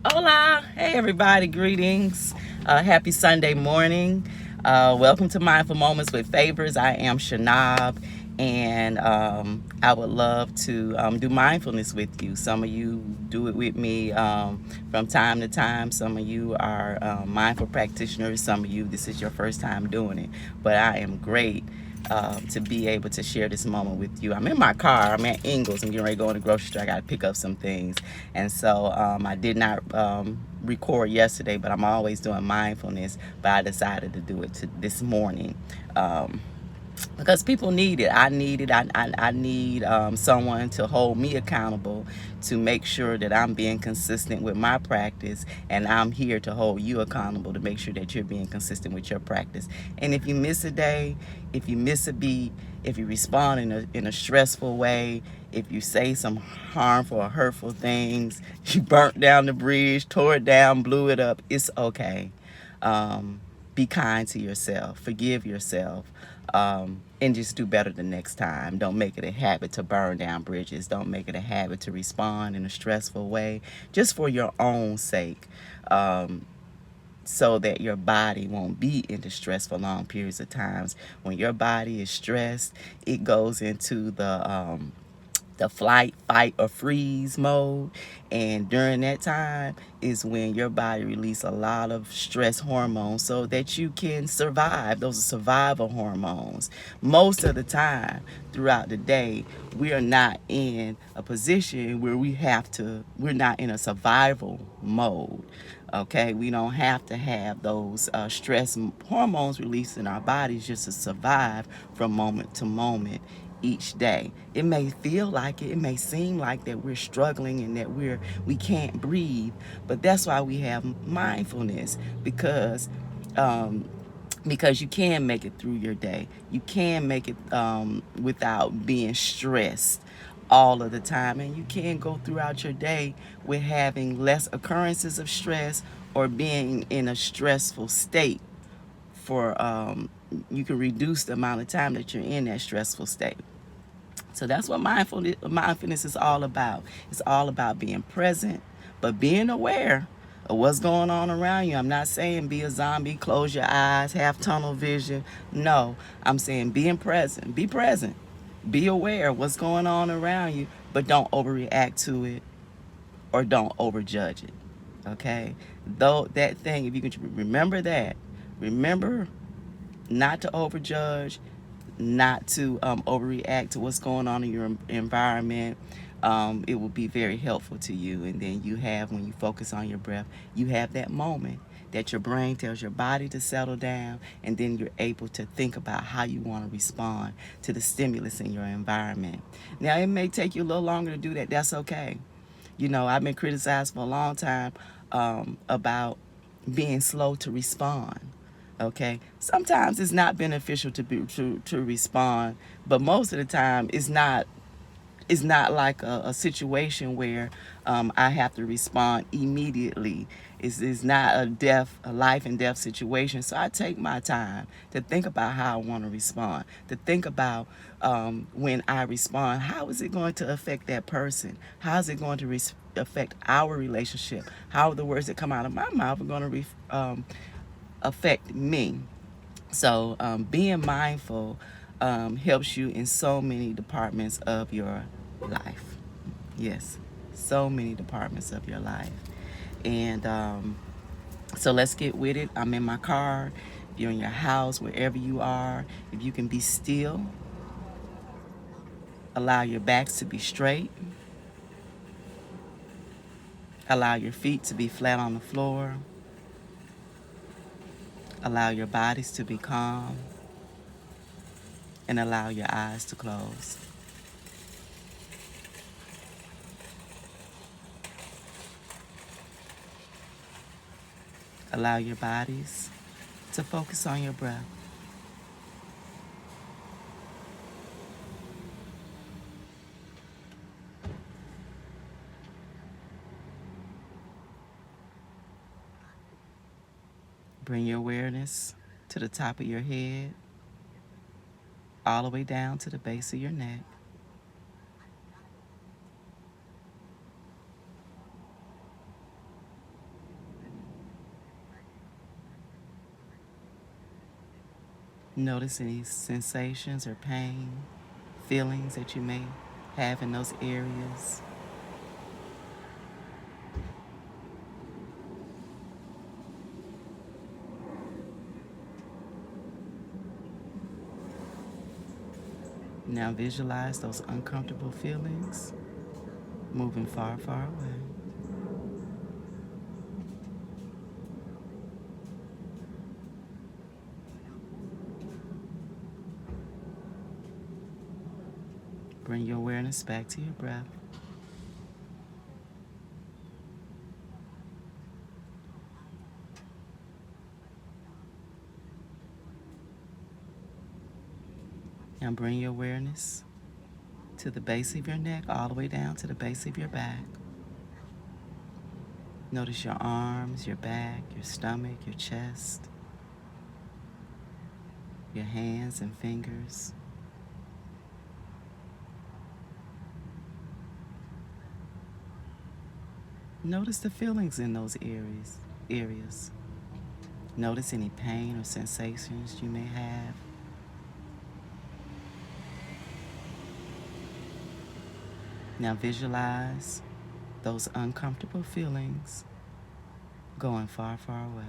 Hola. Hey, everybody. Greetings. Happy Sunday morning. Welcome to Mindful Moments with Favors. I am Shanab, and I would love to do mindfulness with you. Some of you do it with me from time to time. Some of you are mindful practitioners. Some of you, this is your first time doing it. But I am great to be able to share this moment with you. I'm in my car. I'm at Ingles. I'm getting ready to go in the grocery store. I got to pick up some things. And so I did not record yesterday, but I'm always doing mindfulness. But I decided to do it this morning. Because people need it. I need it. I need someone to hold me accountable to make sure that I'm being consistent with my practice, and I'm here to hold you accountable to make sure that you're being consistent with your practice. And if you miss a day, if you miss a beat, if you respond in a stressful way, if you say some harmful or hurtful things, you burnt down the bridge, tore it down, blew it up, it's okay. Be kind to yourself, forgive yourself, and just do better the next time. Don't make it a habit to burn down bridges. Don't make it a habit to respond in a stressful way, just for your own sake, so that your body won't be in distress for long periods of times. When your body is stressed, it goes into the flight, fight, or freeze mode. And during that time is when your body releases a lot of stress hormones so that you can survive. Those are survival hormones. Most of the time throughout the day, we are not in a position where we're not in a survival mode. Okay, we don't have to have those stress hormones released in our bodies just to survive from moment to moment each day. It may feel like it may seem like that we're struggling and that we can't breathe, but that's why we have mindfulness, um, because you can make it through your day. You can make it without being stressed all of the time, and you can go throughout your day with having less occurrences of stress or being in a stressful state. For You can reduce the amount of time that you're in that stressful state. So that's what mindfulness is all about. It's all about being present, but being aware of what's going on around you. I'm not saying be a zombie, close your eyes, have tunnel vision. No, I'm saying being present. Be present. Be aware of what's going on around you, but don't overreact to it or don't overjudge it. Okay? Though that thing, if you can remember that, remember not to overjudge, not to overreact to what's going on in your environment. It will be very helpful to you. And then when you focus on your breath, you have that moment that your brain tells your body to settle down, and then you're able to think about how you want to respond to the stimulus in your environment. Now, it may take you a little longer to do that. That's okay. I've been criticized for a long time about being slow to respond. Okay, sometimes it's not beneficial to respond, but most of the time it's not like a situation where I have to respond immediately. It's not a life and death situation. So I take my time to think about how I want to respond, to think about when I respond, how is it going to affect that person? How is it going to affect our relationship? How are the words that come out of my mouth are going to affect me? So being mindful helps you in so many departments of your life. Yes, so many departments of your life. And so let's get with it. I'm in my car. If you're in your house, wherever you are, if you can be still, allow your backs to be straight, allow your feet to be flat on the floor, allow your bodies to be calm, and allow your eyes to close. Allow your bodies to focus on your breath. Bring your awareness to the top of your head, all the way down to the base of your neck. Notice any sensations or pain, feelings that you may have in those areas. Now visualize those uncomfortable feelings moving far, far away. Bring your awareness back to your breath. Now bring your awareness to the base of your neck, all the way down to the base of your back. Notice your arms, your back, your stomach, your chest, your hands and fingers. Notice the feelings in those areas. Notice any pain or sensations you may have. Now visualize those uncomfortable feelings going far, far away.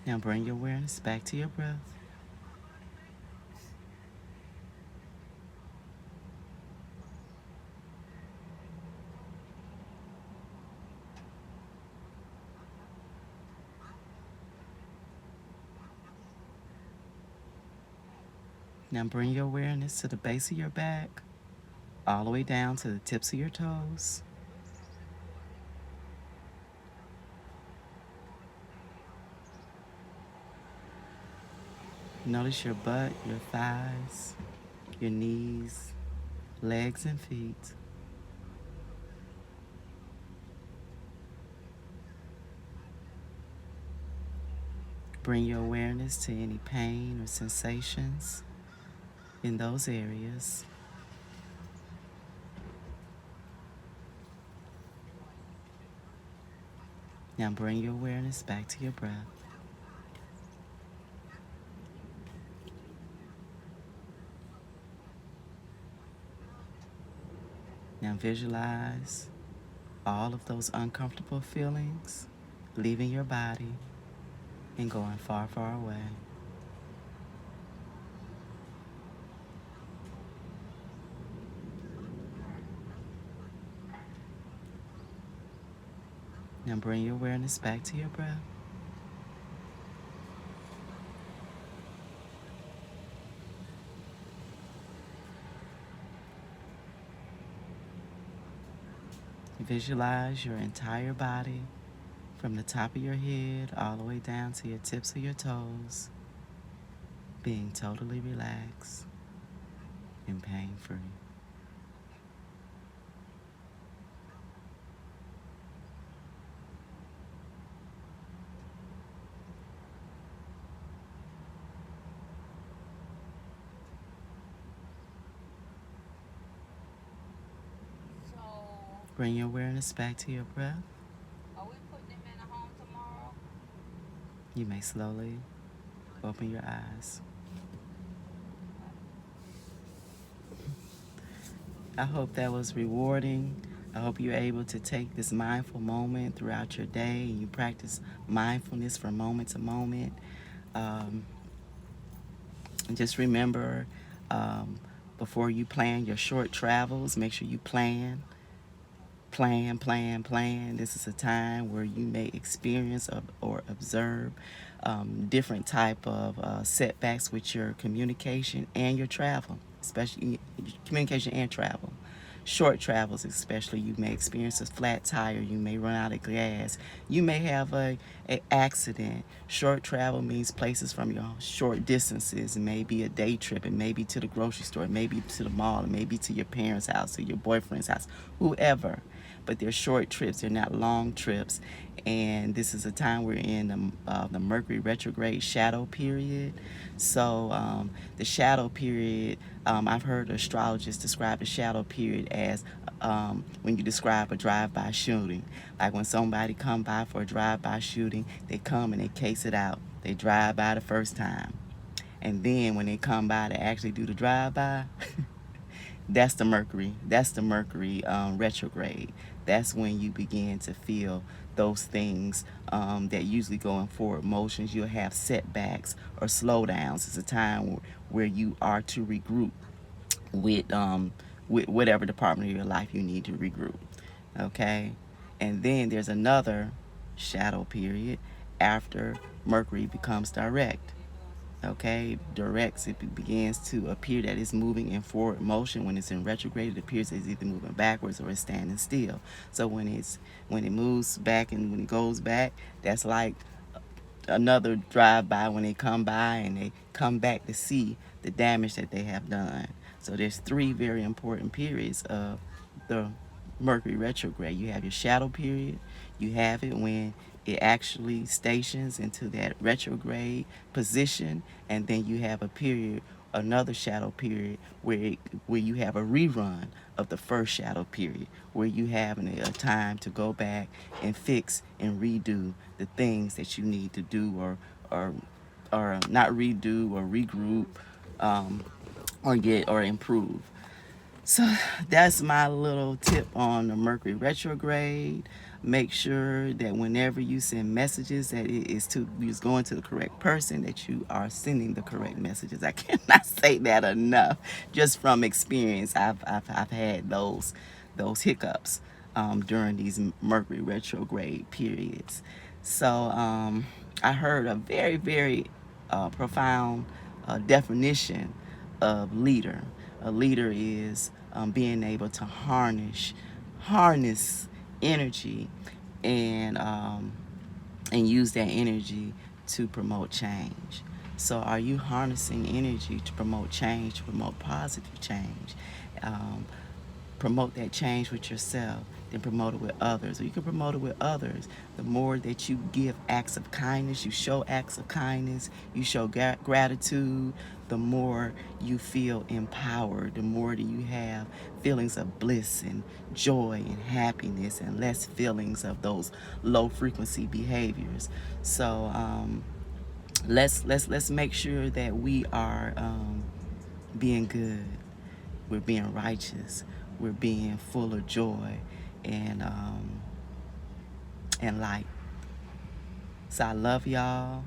Now bring your awareness back to your breath. Now bring your awareness to the base of your back, all the way down to the tips of your toes. Notice your butt, your thighs, your knees, legs, and feet. Bring your awareness to any pain or sensations in those areas. Now bring your awareness back to your breath. Now visualize all of those uncomfortable feelings leaving your body and going far, far away. Now bring your awareness back to your breath. Visualize your entire body from the top of your head all the way down to your tips of your toes being totally relaxed and pain-free. Bring your awareness back to your breath. Are we putting him in a home tomorrow? You may slowly open your eyes. I hope that was rewarding. I hope you're able to take this mindful moment throughout your day and you practice mindfulness from moment to moment. And just remember, before you plan your short travels, make sure you plan. This is a time where you may experience or observe different type of setbacks with your communication and your travel, especially communication and travel. Short travels especially, you may experience a flat tire, you may run out of gas, you may have a accident. Short travel means places from your short distances. It may be a day trip, it may be to the grocery store, it may be to the mall, it may be to your parents' house or your boyfriend's house, whoever. but they're short trips. They're not long trips. And this is a time we're in the Mercury retrograde shadow period. So the shadow period, I've heard astrologists describe the shadow period as when you describe a drive-by shooting. Like when somebody come by for a drive-by shooting, they come and they case it out. They drive by the first time. And then when they come by to actually do the drive-by, that's the Mercury. That's the Mercury retrograde. That's when you begin to feel those things that usually go in forward motions. You'll have setbacks or slowdowns. It's a time where you are to regroup with whatever department of your life you need to regroup. Okay, and then there's another shadow period after Mercury becomes direct. Okay, directs, it begins to appear that it's moving in forward motion. When it's in retrograde, it appears it's either moving backwards or it's standing still. So when it moves back and when it goes back, that's like another drive by when they come by and they come back to see the damage that they have done. So there's three very important periods of the Mercury retrograde. You have your shadow period, you have it when it actually stations into that retrograde position, and then you have a period, another shadow period where you have a rerun of the first shadow period, where you have a time to go back and fix and redo the things that you need to do, or not redo or regroup, or get or improve. So that's my little tip on the Mercury retrograde. Make sure that whenever you send messages that it's going to the correct person, that you are sending the correct messages. I cannot say that enough. Just from experience, I've had those hiccups during these Mercury retrograde periods. So I heard a very, very profound definition of leader. A leader is being able to harness energy and use that energy to promote change. So are you harnessing energy to promote change, to promote positive change? Um, Promote that change with yourself, then promote it with others. Or you can promote it with others. The more that you give acts of kindness, you show acts of kindness, you show gratitude, the more you feel empowered, the more that you have feelings of bliss and joy and happiness, and less feelings of those low frequency behaviors. So let's make sure that we are being good, we're being righteous, we're being full of joy and light. So I love y'all.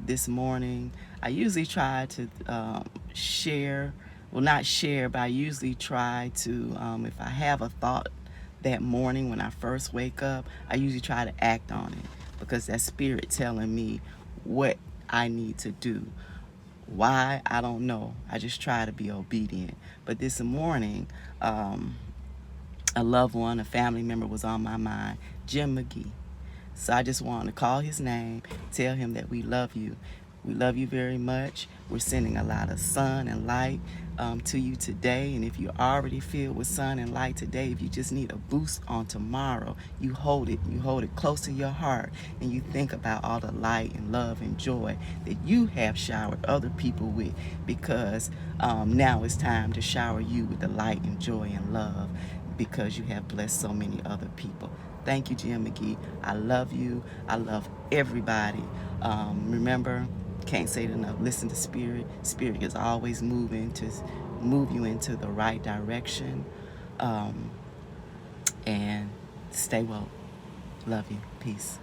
This morning, I usually try to share, well, not share, but I usually try to, if I have a thought that morning when I first wake up, I usually try to act on it, because that spirit telling me what I need to do. Why? I don't know. I just try to be obedient. But this morning, a loved one, a family member was on my mind, Jim McGee. So I just wanted to call his name, tell him that we love you. We love you very much. We're sending a lot of sun and light to you today. And if you're already filled with sun and light today, if you just need a boost on tomorrow, you hold it close to your heart, and you think about all the light and love and joy that you have showered other people with, because now it's time to shower you with the light and joy and love, because you have blessed so many other people. Thank you, Jim McGee. I love you. I love everybody. Remember, can't say it enough. Listen to Spirit. Spirit is always moving to move you into the right direction. And stay woke. Love you. Peace.